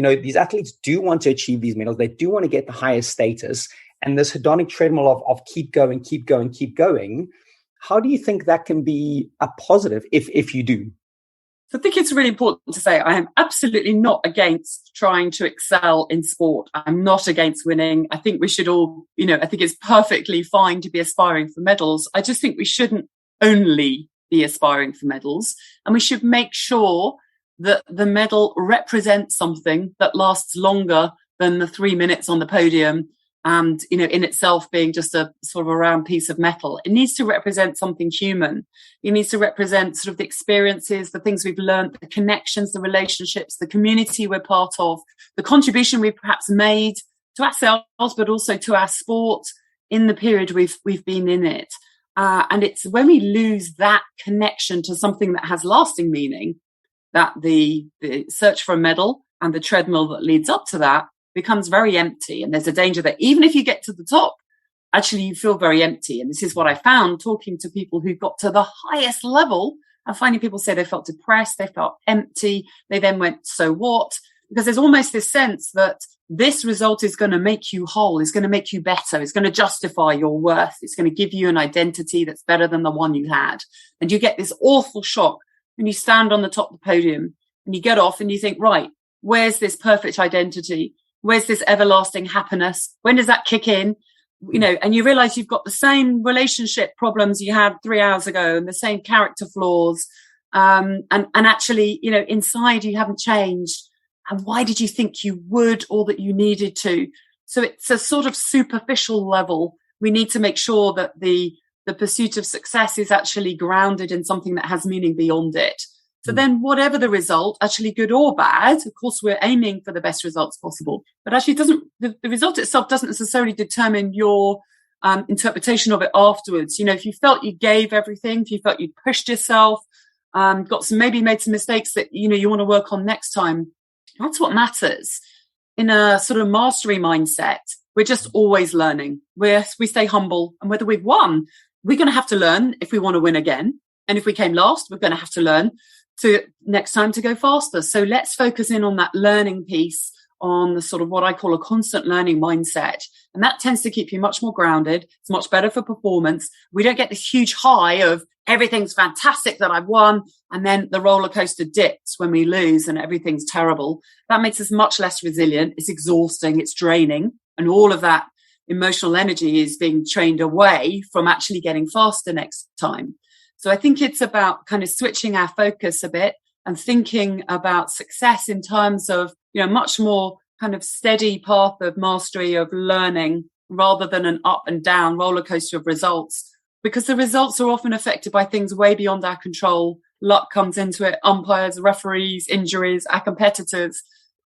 these athletes do want to achieve these medals. They do want to get the highest status. And this hedonic treadmill of keep going, keep going, keep going. How do you think that can be a positive if you do? So I think it's really important to say I am absolutely not against trying to excel in sport. I'm not against winning. I think we should all, I think it's perfectly fine to be aspiring for medals. I just think we shouldn't only be aspiring for medals, and we should make sure that the medal represents something that lasts longer than the 3 minutes on the podium and, in itself being just a sort of a round piece of metal. It needs to represent something human. It needs to represent sort of the experiences, the things we've learned, the connections, the relationships, the community we're part of, the contribution we've perhaps made to ourselves, but also to our sport in the period we've been in it. And it's when we lose that connection to something that has lasting meaning that the search for a medal and the treadmill that leads up to that becomes very empty. And there's a danger that even if you get to the top, actually you feel very empty. And this is what I found talking to people who got to the highest level and finding people say they felt depressed, they felt empty. They then went, so what? Because there's almost this sense that this result is going to make you whole, is going to make you better, it's going to justify your worth, it's going to give you an identity that's better than the one you had. And you get this awful shock when you stand on the top of the podium and you get off and you think, right, where's this perfect identity? Where's this everlasting happiness? When does that kick in? And you realize you've got the same relationship problems you had 3 hours ago and the same character flaws. And actually, inside you haven't changed. And why did you think you would or that you needed to? So it's a sort of superficial level. We need to make sure that the pursuit of success is actually grounded in something that has meaning beyond it. So then whatever the result, actually good or bad, of course, we're aiming for the best results possible, but actually the result itself doesn't necessarily determine your interpretation of it afterwards. If you felt you gave everything, if you felt you pushed yourself, maybe made some mistakes that, you want to work on next time, that's what matters. In a sort of mastery mindset, we're just always learning. We stay humble, and whether we've won, we're going to have to learn if we want to win again. And if we came last, we're going to have to learn to next time to go faster. So let's focus in on that learning piece, on the sort of what I call a constant learning mindset. And that tends to keep you much more grounded. It's much better for performance. We don't get this huge high of everything's fantastic that I've won, and then the roller coaster dips when we lose and everything's terrible. That makes us much less resilient. It's exhausting. It's draining. And all of that emotional energy is being trained away from actually getting faster next time. So I think it's about kind of switching our focus a bit and thinking about success in terms of, much more kind of steady path of mastery, of learning, rather than an up and down roller coaster of results, because the results are often affected by things way beyond our control. Luck comes into it, umpires, referees, injuries, our competitors.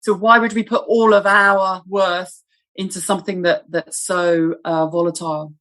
So why would we put all of our worth into something that's so volatile?